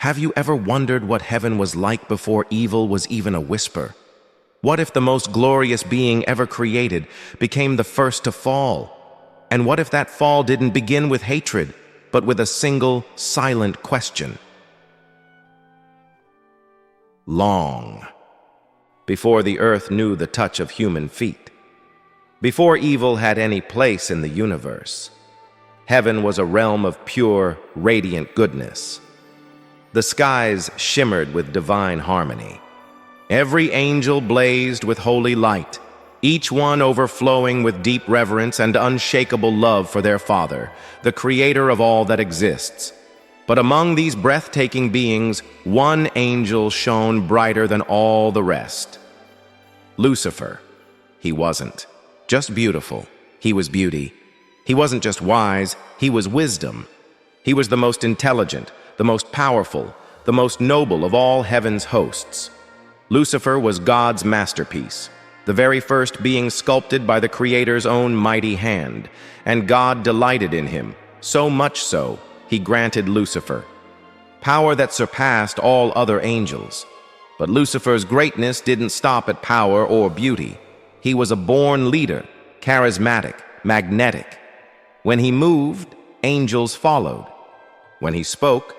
Have you ever wondered what heaven was like before evil was even a whisper? What if the most glorious being ever created became the first to fall? And what if that fall didn't begin with hatred, but with a single, silent question? Long before the earth knew the touch of human feet, before evil had any place in the universe, heaven was a realm of pure, radiant goodness. The skies shimmered with divine harmony. Every angel blazed with holy light, each one overflowing with deep reverence and unshakable love for their Father, the Creator of all that exists. But among these breathtaking beings, one angel shone brighter than all the rest. Lucifer. He wasn't just beautiful, he was beauty. He wasn't just wise, he was wisdom. He was the most intelligent, the most powerful, the most noble of all heaven's hosts. Lucifer was God's masterpiece, the very first being sculpted by the Creator's own mighty hand, and God delighted in him, so much so, he granted Lucifer power that surpassed all other angels. But Lucifer's greatness didn't stop at power or beauty. He was a born leader, charismatic, magnetic. When he moved, angels followed. When he spoke,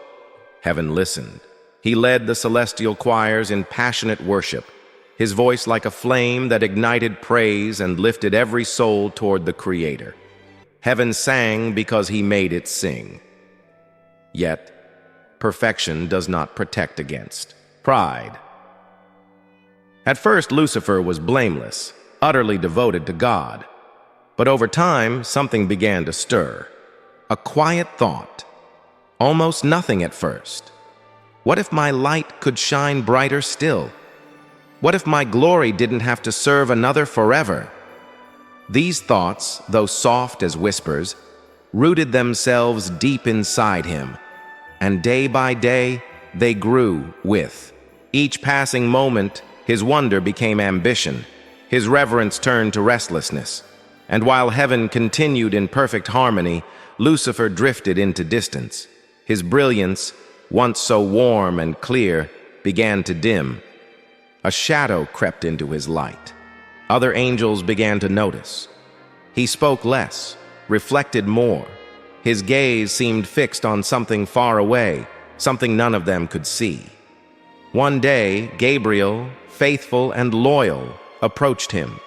heaven listened. He led the celestial choirs in passionate worship, his voice like a flame that ignited praise and lifted every soul toward the Creator. Heaven sang because he made it sing. Yet, perfection does not protect against pride. At first, Lucifer was blameless, utterly devoted to God. But over time, something began to stir. A quiet thought. Almost nothing at first. What if my light could shine brighter still? What if my glory didn't have to serve another forever? These thoughts, though soft as whispers, rooted themselves deep inside him, and day by day they grew with each passing moment. His wonder became ambition, his reverence turned to restlessness, and while heaven continued in perfect harmony, Lucifer drifted into distance. His brilliance, once so warm and clear, began to dim. A shadow crept into his light. Other angels began to notice. He spoke less, reflected more. His gaze seemed fixed on something far away, something none of them could see. One day, Gabriel, faithful and loyal, approached him.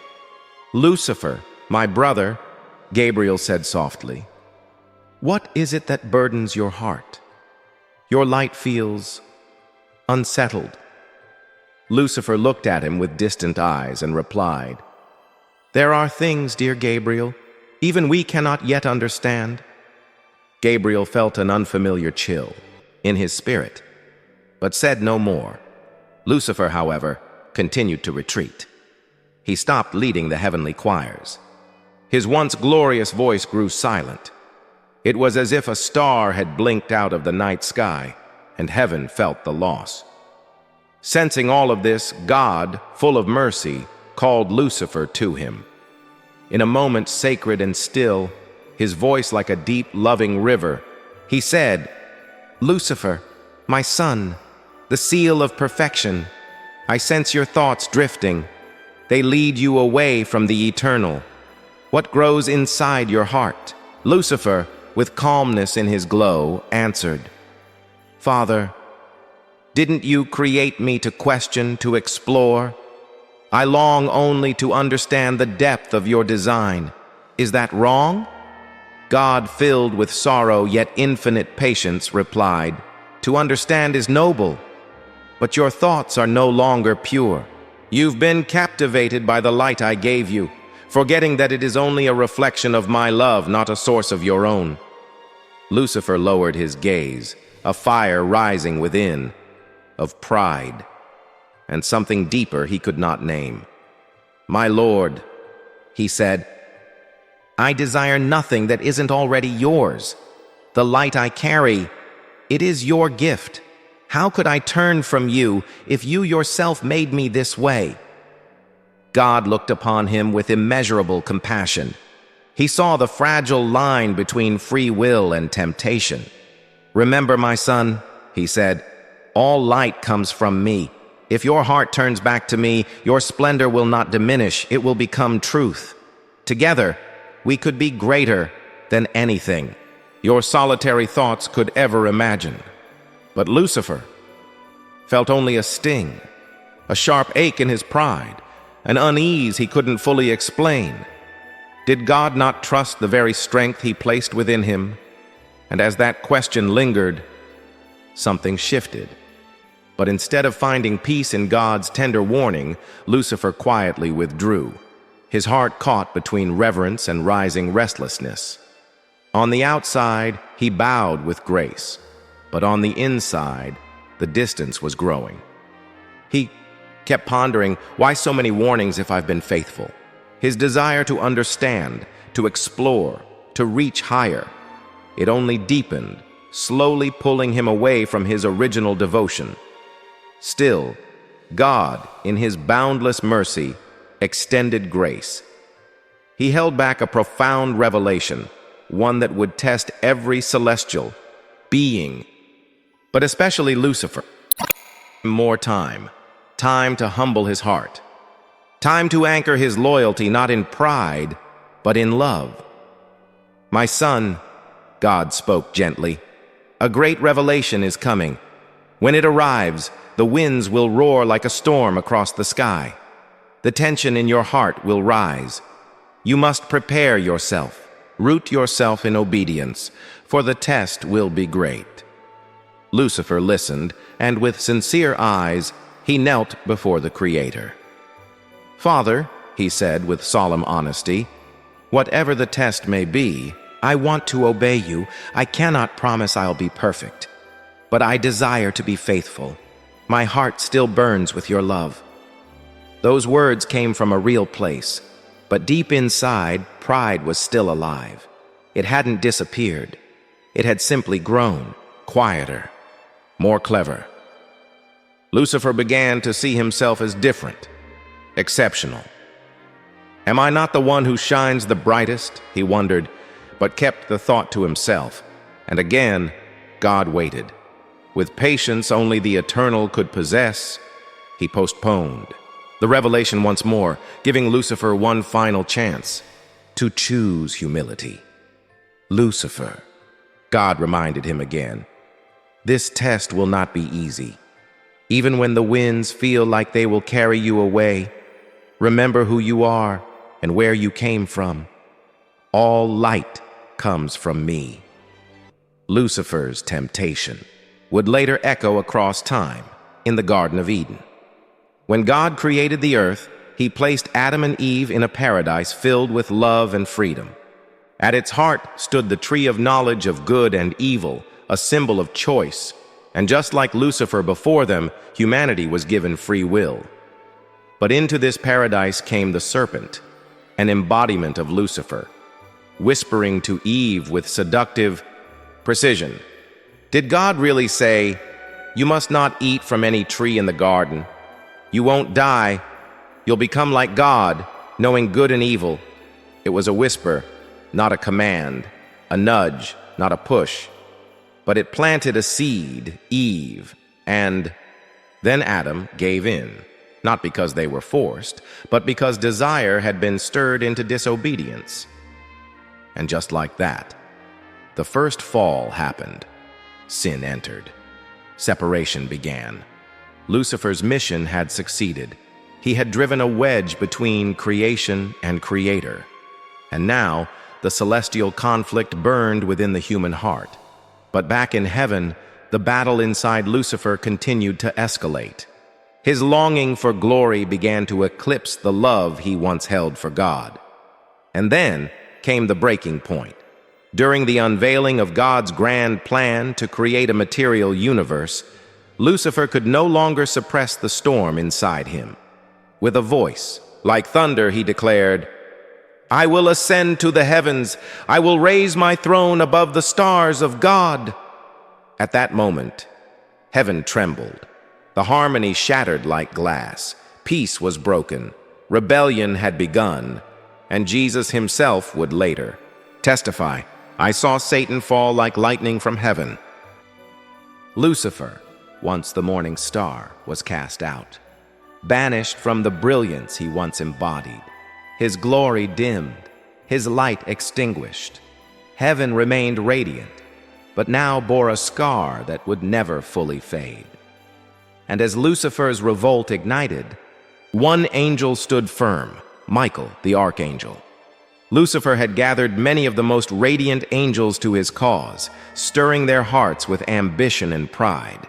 "Lucifer, my brother," Gabriel said softly, "what is it that burdens your heart? Your light feels unsettled." Lucifer looked at him with distant eyes and replied, "There are things, dear Gabriel, even we cannot yet understand." Gabriel felt an unfamiliar chill in his spirit, but said no more. Lucifer, however, continued to retreat. He stopped leading the heavenly choirs. His once glorious voice grew silent. It was as if a star had blinked out of the night sky, and heaven felt the loss. Sensing all of this, God, full of mercy, called Lucifer to him. In a moment sacred and still, his voice like a deep, loving river, he said, "Lucifer, my son, the seal of perfection, I sense your thoughts drifting. They lead you away from the eternal. What grows inside your heart?" Lucifer, with calmness in his glow, answered, "Father, didn't you create me to question, to explore? I long only to understand the depth of your design. Is that wrong?" God, filled with sorrow yet infinite patience, replied, "To understand is noble, but your thoughts are no longer pure. You've been captivated by the light I gave you, forgetting that it is only a reflection of my love, not a source of your own." Lucifer lowered his gaze, a fire rising within, of pride, and something deeper he could not name. "My Lord," he said, "I desire nothing that isn't already yours. The light I carry, it is your gift. How could I turn from you if you yourself made me this way?" God looked upon him with immeasurable compassion. He saw the fragile line between free will and temptation. "Remember, my son," he said, All light comes from me. If your heart turns back to me, your splendor will not diminish, it will become truth. Together, we could be greater than anything your solitary thoughts could ever imagine. But Lucifer felt only a sting, a sharp ache in his pride, an unease he couldn't fully explain. Did God not trust the very strength he placed within him? And as that question lingered, something shifted. But instead of finding peace in God's tender warning, Lucifer quietly withdrew, his heart caught between reverence and rising restlessness. On the outside, he bowed with grace, but on the inside, the distance was growing. He kept pondering, why so many warnings if I've been faithful? His desire to understand, to explore, to reach higher, it only deepened, slowly pulling him away from his original devotion. Still, God, in his boundless mercy, extended grace. He held back a profound revelation, one that would test every celestial being, but especially Lucifer. More time to humble his heart, time to anchor his loyalty not in pride, but in love. My son, God spoke gently, a great revelation is coming. When it arrives, the winds will roar like a storm across the sky. The tension in your heart will rise. You must prepare yourself. Root yourself in obedience, for the test will be great. Lucifer listened, and with sincere eyes, he knelt before the Creator. Father, he said with solemn honesty, whatever the test may be, I want to obey you. I cannot promise I'll be perfect, but I desire to be faithful. My heart still burns with your love. Those words came from a real place, but deep inside, pride was still alive. It hadn't disappeared. It had simply grown, quieter, more clever. Lucifer began to see himself as different, exceptional. Am I not the one who shines the brightest? He wondered, but kept the thought to himself. And again, God waited. With patience only the eternal could possess, he postponed the revelation once more, giving Lucifer one final chance to choose humility. Lucifer, God reminded him again, this test will not be easy. Even when the winds feel like they will carry you away, remember who you are and where you came from. All light comes from me. Lucifer's temptation would later echo across time in the Garden of Eden. When God created the earth, he placed Adam and Eve in a paradise filled with love and freedom. At its heart stood the tree of knowledge of good and evil, a symbol of choice. And just like Lucifer before them, humanity was given free will. But into this paradise came the serpent, an embodiment of Lucifer, whispering to Eve with seductive precision. Did God really say, you must not eat from any tree in the garden? You won't die. You'll become like God, knowing good and evil. It was a whisper, not a command, a nudge, not a push. But it planted a seed, Eve, and then Adam gave in, not because they were forced, but because desire had been stirred into disobedience. And just like that, the first fall happened. Sin entered. Separation began. Lucifer's mission had succeeded. He had driven a wedge between creation and creator. And now, the celestial conflict burned within the human heart. But back in heaven, the battle inside Lucifer continued to escalate. His longing for glory began to eclipse the love he once held for God. And then came the breaking point. During the unveiling of God's grand plan to create a material universe, Lucifer could no longer suppress the storm inside him. With a voice like thunder, he declared, I will ascend to the heavens. I will raise my throne above the stars of God. At that moment, heaven trembled. The harmony shattered like glass. Peace was broken. Rebellion had begun. And Jesus himself would later testify, I saw Satan fall like lightning from heaven. Lucifer, once the morning star, was cast out. Banished from the brilliance he once embodied, his glory dimmed, his light extinguished. Heaven remained radiant, but now bore a scar that would never fully fade. And as Lucifer's revolt ignited, one angel stood firm, Michael, the archangel. Lucifer had gathered many of the most radiant angels to his cause, stirring their hearts with ambition and pride.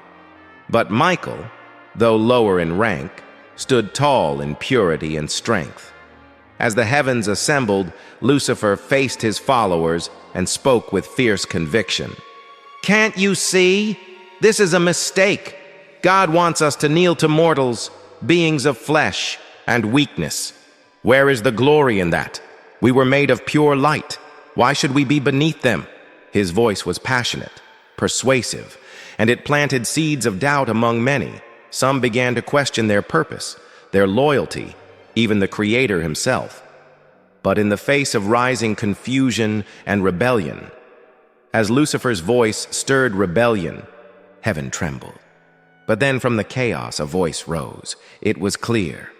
But Michael, though lower in rank, stood tall in purity and strength. As the heavens assembled, Lucifer faced his followers and spoke with fierce conviction. "Can't you see? This is a mistake. God wants us to kneel to mortals, beings of flesh and weakness. Where is the glory in that? We were made of pure light. Why should we be beneath them?" His voice was passionate, persuasive, and it planted seeds of doubt among many. Some began to question their purpose, their loyalty, even the Creator himself. But in the face of rising confusion and rebellion, as Lucifer's voice stirred rebellion, heaven trembled. But then from the chaos a voice rose. It was clear,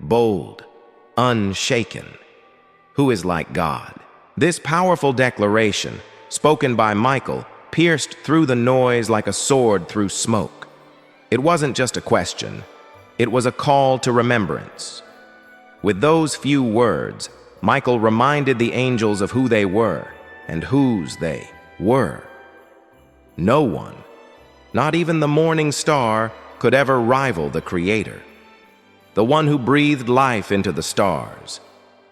bold, unshaken. Who is like God? This powerful declaration, spoken by Michael, pierced through the noise like a sword through smoke. It wasn't just a question. It was a call to remembrance. With those few words, Michael reminded the angels of who they were and whose they were. No one, not even the morning star, could ever rival the Creator, the one who breathed life into the stars,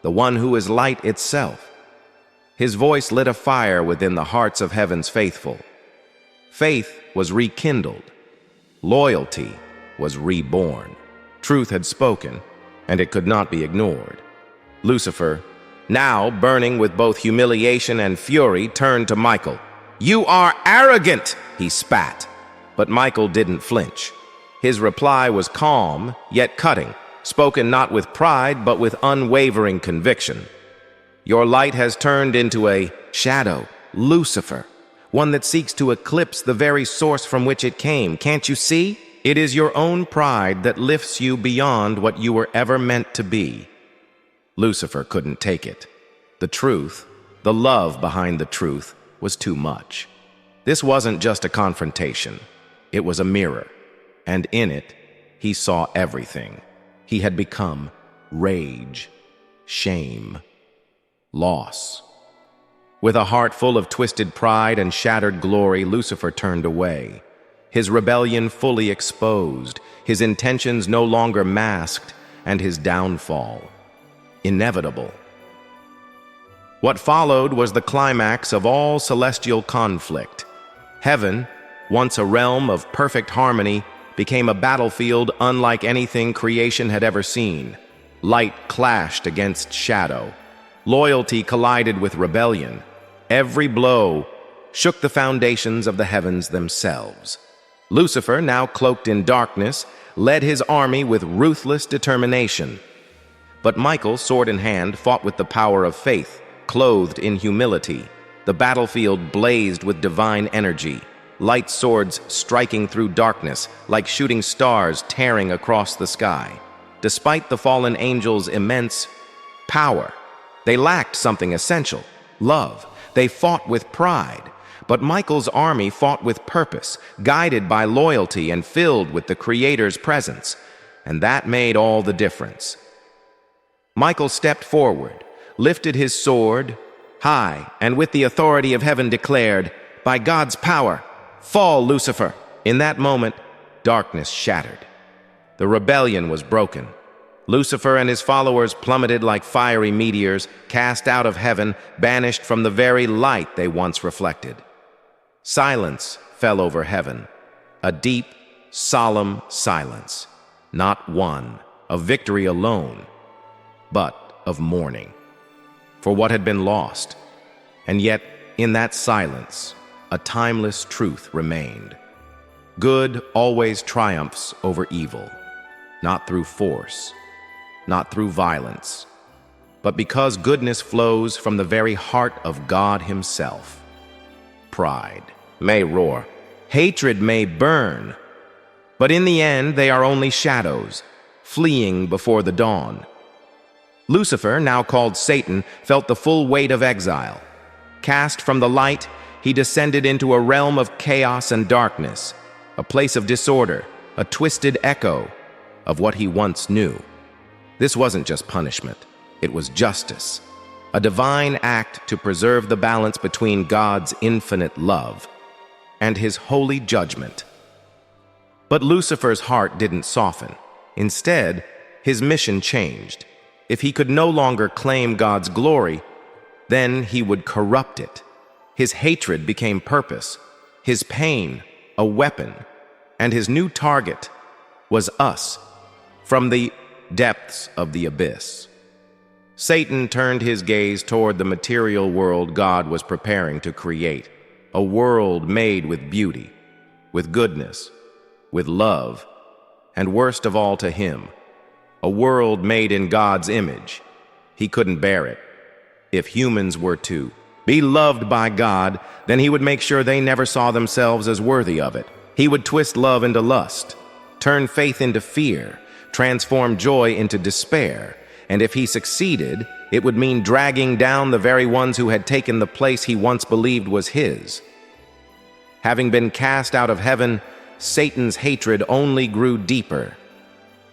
the one who is light itself. His voice lit a fire within the hearts of heaven's faithful. Faith was rekindled. Loyalty was reborn. Truth had spoken, and it could not be ignored. Lucifer, now burning with both humiliation and fury, turned to Michael. "You are arrogant," he spat. But Michael didn't flinch. His reply was calm, yet cutting, spoken not with pride, but with unwavering conviction. "Your light has turned into a shadow, Lucifer, one that seeks to eclipse the very source from which it came. Can't you see? It is your own pride that lifts you beyond what you were ever meant to be." Lucifer couldn't take it. The truth, the love behind the truth, was too much. This wasn't just a confrontation. It was a mirror, and in it, he saw everything. He had become rage, shame, loss. With a heart full of twisted pride and shattered glory, Lucifer turned away. His rebellion fully exposed, his intentions no longer masked, and his downfall inevitable. What followed was the climax of all celestial conflict. Heaven, once a realm of perfect harmony, became a battlefield unlike anything creation had ever seen. Light clashed against shadow. Loyalty collided with rebellion. Every blow shook the foundations of the heavens themselves. Lucifer, now cloaked in darkness, led his army with ruthless determination. But Michael, sword in hand, fought with the power of faith, clothed in humility. The battlefield blazed with divine energy, light swords striking through darkness like shooting stars tearing across the sky. Despite the fallen angels' immense power, they lacked something essential: love. They fought with pride. But Michael's army fought with purpose, guided by loyalty and filled with the Creator's presence. And that made all the difference. Michael stepped forward, lifted his sword high, and with the authority of heaven declared, "By God's power, fall, Lucifer!" In that moment, darkness shattered. The rebellion was broken. Lucifer and his followers plummeted like fiery meteors, cast out of heaven, banished from the very light they once reflected. Silence fell over heaven, a deep, solemn silence, not one of victory alone, but of mourning for what had been lost. And yet, in that silence, a timeless truth remained. Good always triumphs over evil, not through force, not through violence, but because goodness flows from the very heart of God Himself. Pride may roar, hatred may burn, But in the end, they are only shadows, fleeing before the dawn. Lucifer, now called Satan, felt the full weight of exile. Cast from the light, he descended into a realm of chaos and darkness, a place of disorder, a twisted echo of what he once knew. This wasn't just punishment, it was justice, a divine act to preserve the balance between God's infinite love and his holy judgment. But Lucifer's heart didn't soften. Instead, his mission changed. If he could no longer claim God's glory, then he would corrupt it. His hatred became purpose, his pain a weapon, and his new target was us, from the depths of the abyss. Satan turned his gaze toward the material world God was preparing to create, a world made with beauty, with goodness, with love, and worst of all to him, a world made in God's image. He couldn't bear it. If humans were to be loved by God, then he would make sure they never saw themselves as worthy of it. He would twist love into lust, turn faith into fear, transform joy into despair, and if he succeeded, it would mean dragging down the very ones who had taken the place he once believed was his. Having been cast out of heaven, Satan's hatred only grew deeper.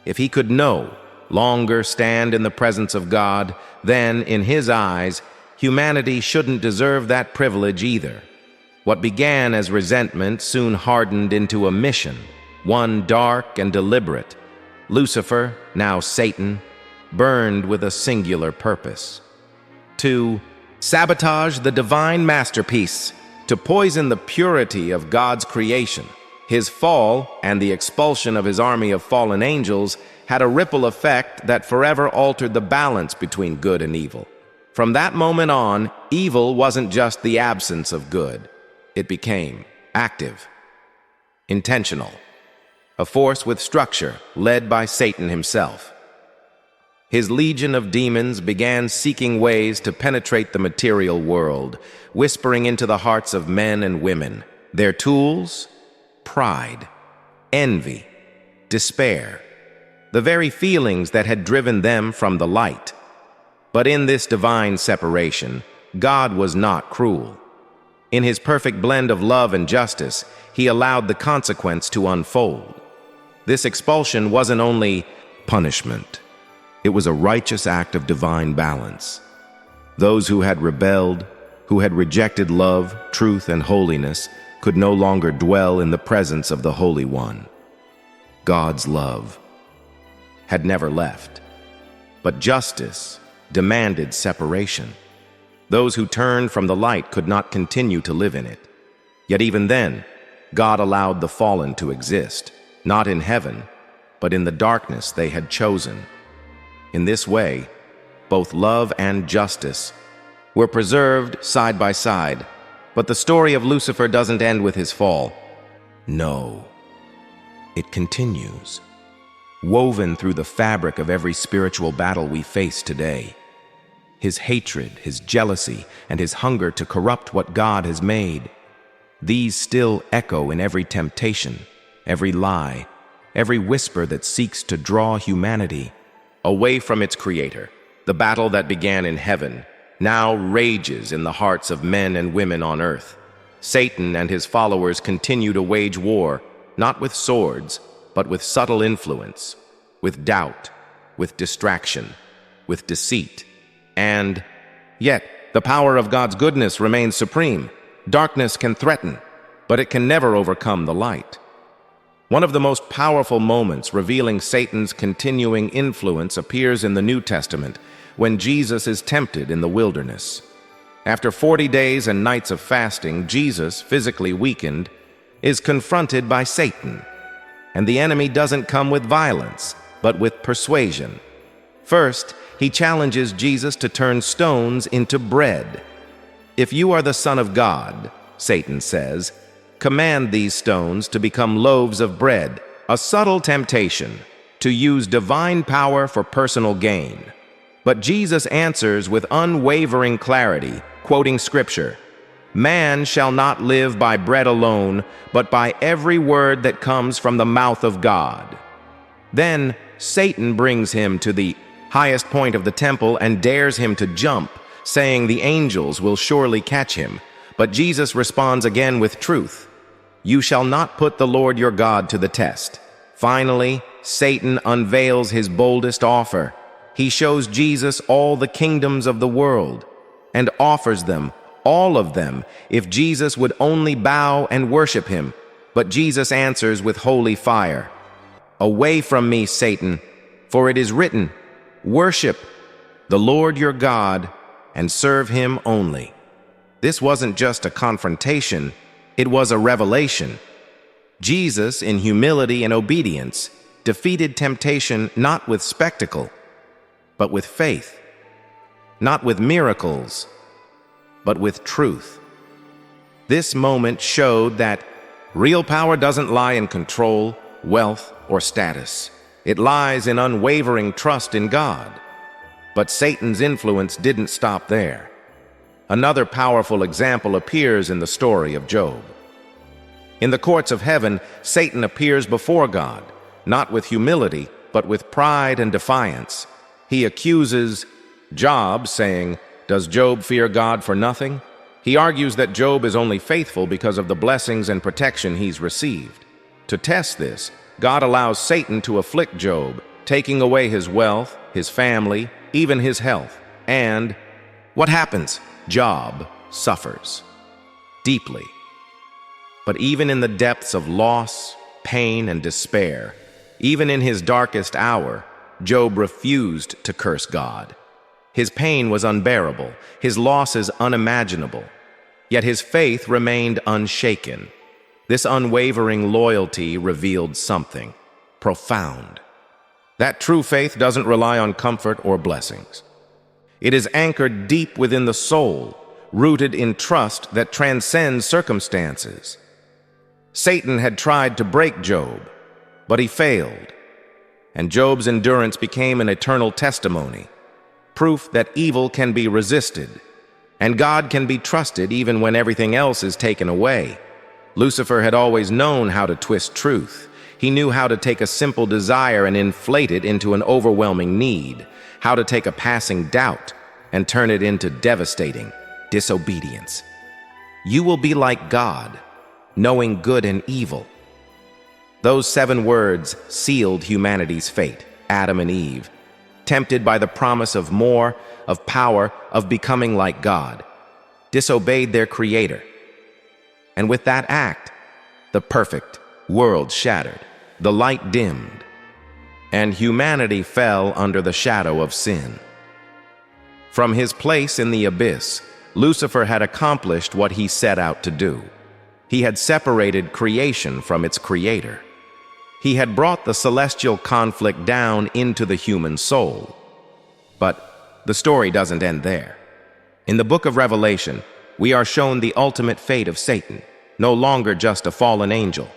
If he could no longer stand in the presence of God, then, in his eyes, humanity shouldn't deserve that privilege either. What began as resentment soon hardened into a mission, one dark and deliberate. Lucifer, now Satan, burned with a singular purpose: to sabotage the divine masterpiece, to poison the purity of God's creation. His fall and the expulsion of his army of fallen angels had a ripple effect that forever altered the balance between good and evil. From that moment on, evil wasn't just the absence of good. It became active, intentional, a force with structure led by Satan himself. His legion of demons began seeking ways to penetrate the material world, whispering into the hearts of men and women. Their tools: pride, envy, despair, the very feelings that had driven them from the light. But in this divine separation, God was not cruel. In his perfect blend of love and justice, he allowed the consequence to unfold. This expulsion wasn't only punishment. It was a righteous act of divine balance. Those who had rebelled, who had rejected love, truth, and holiness, could no longer dwell in the presence of the Holy One. God's love had never left, but justice demanded separation. Those who turned from the light could not continue to live in it. Yet even then, God allowed the fallen to exist, not in heaven, but in the darkness they had chosen. In this way, both love and justice were preserved side by side. But the story of Lucifer doesn't end with his fall. No, it continues, woven through the fabric of every spiritual battle we face today. His hatred, his jealousy, and his hunger to corrupt what God has made, these still echo in every temptation, every lie, every whisper that seeks to draw humanity away from its Creator. The battle that began in heaven now rages in the hearts of men and women on earth. Satan and his followers continue to wage war, not with swords, but with subtle influence, with doubt, with distraction, with deceit. And yet, the power of God's goodness remains supreme. Darkness can threaten, but it can never overcome the light. One of the most powerful moments revealing Satan's continuing influence appears in the New Testament, when Jesus is tempted in the wilderness. After 40 days and nights of fasting, Jesus, physically weakened, is confronted by Satan. And the enemy doesn't come with violence, but with persuasion. First, he challenges Jesus to turn stones into bread. "If you are the Son of God," Satan says, "command these stones to become loaves of bread," a subtle temptation to use divine power for personal gain. But Jesus answers with unwavering clarity, quoting Scripture, Man shall not live by bread alone, but by every word that comes from the mouth of God. Then Satan brings him to the highest point of the temple and dares him to jump, saying the angels will surely catch him. But Jesus responds again with truth. You shall not put the Lord your God to the test. Finally, Satan unveils his boldest offer. He shows Jesus all the kingdoms of the world and offers them, all of them, if Jesus would only bow and worship him. But Jesus answers with holy fire. Away from me, Satan, for it is written, worship the Lord your God and serve him only. This wasn't just a confrontation, it was a revelation. Jesus, in humility and obedience, defeated temptation not with spectacle, but with faith, not with miracles, but with truth. This moment showed that real power doesn't lie in control, wealth, or status. It lies in unwavering trust in God. But Satan's influence didn't stop there. Another powerful example appears in the story of Job. In the courts of heaven, Satan appears before God, not with humility, but with pride and defiance. He accuses Job, saying, "Does Job fear God for nothing?" He argues that Job is only faithful because of the blessings and protection he's received. To test this, God allows Satan to afflict Job, taking away his wealth, his family, even his health. And what happens? Job suffers deeply. But even in the depths of loss, pain, and despair, even in his darkest hour, Job refused to curse God. His pain was unbearable, his losses unimaginable, yet his faith remained unshaken. This unwavering loyalty revealed something profound. That true faith doesn't rely on comfort or blessings. It is anchored deep within the soul, rooted in trust that transcends circumstances. Satan had tried to break Job, but he failed, and Job's endurance became an eternal testimony, proof that evil can be resisted, and God can be trusted even when everything else is taken away. Lucifer had always known how to twist truth. He knew how to take a simple desire and inflate it into an overwhelming need, how to take a passing doubt and turn it into devastating disobedience. You will be like God, knowing good and evil. Those 7 words sealed humanity's fate. Adam and Eve, tempted by the promise of more, of power, of becoming like God, disobeyed their Creator. And with that act, the perfect world shattered, the light dimmed, and humanity fell under the shadow of sin. From his place in the abyss, Lucifer had accomplished what he set out to do. He had separated creation from its creator. He had brought the celestial conflict down into the human soul. But the story doesn't end there. In the book of Revelation, we are shown the ultimate fate of Satan, no longer just a fallen angel.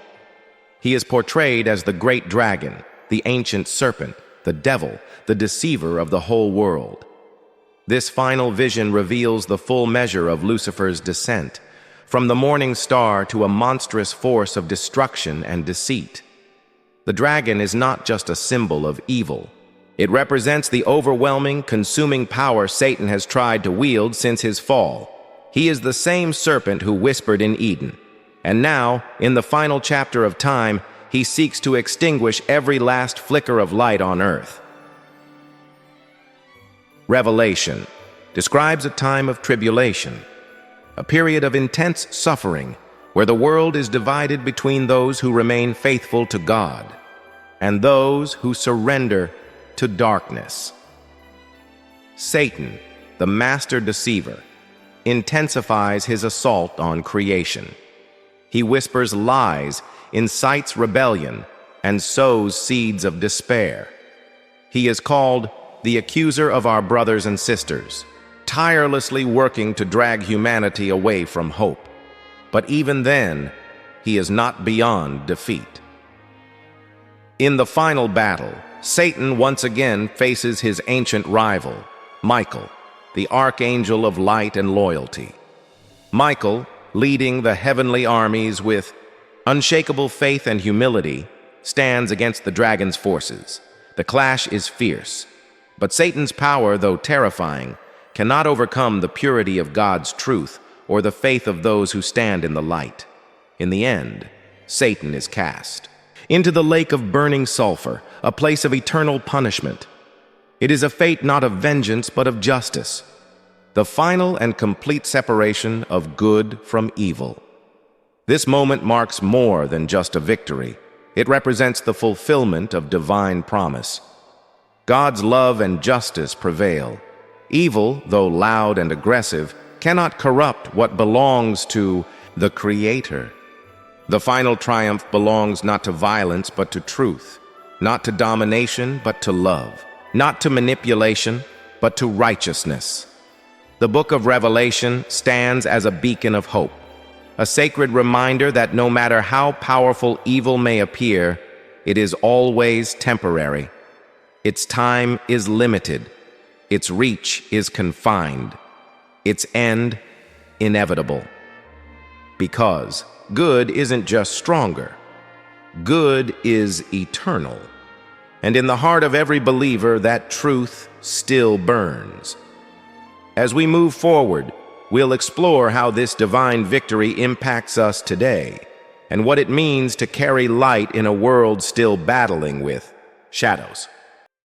He is portrayed as the great dragon, the ancient serpent, the devil, the deceiver of the whole world. This final vision reveals the full measure of Lucifer's descent, from the morning star to a monstrous force of destruction and deceit. The dragon is not just a symbol of evil. It represents the overwhelming, consuming power Satan has tried to wield since his fall. He is the same serpent who whispered in Eden. And now, in the final chapter of time, he seeks to extinguish every last flicker of light on earth. Revelation describes a time of tribulation, a period of intense suffering where the world is divided between those who remain faithful to God and those who surrender to darkness. Satan, the master deceiver, intensifies his assault on creation. He whispers lies, incites rebellion, and sows seeds of despair. He is called the accuser of our brothers and sisters, tirelessly working to drag humanity away from hope. But even then, he is not beyond defeat. In the final battle, Satan once again faces his ancient rival, Michael, the archangel of light and loyalty. Michael, leading the heavenly armies with unshakable faith and humility, stands against the dragon's forces. The clash is fierce, but Satan's power, though terrifying, cannot overcome the purity of God's truth or the faith of those who stand in the light. In the end, Satan is cast into the lake of burning sulfur, a place of eternal punishment. It is a fate not of vengeance but of justice, the final and complete separation of good from evil. This moment marks more than just a victory. It represents the fulfillment of divine promise. God's love and justice prevail. Evil, though loud and aggressive, cannot corrupt what belongs to the Creator. The final triumph belongs not to violence but to truth, not to domination but to love, not to manipulation but to righteousness. The book of Revelation stands as a beacon of hope, a sacred reminder that no matter how powerful evil may appear, it is always temporary. Its time is limited. Its reach is confined. Its end, inevitable. Because good isn't just stronger. Good is eternal. And in the heart of every believer, that truth still burns. As we move forward, we'll explore how this divine victory impacts us today and what it means to carry light in a world still battling with shadows.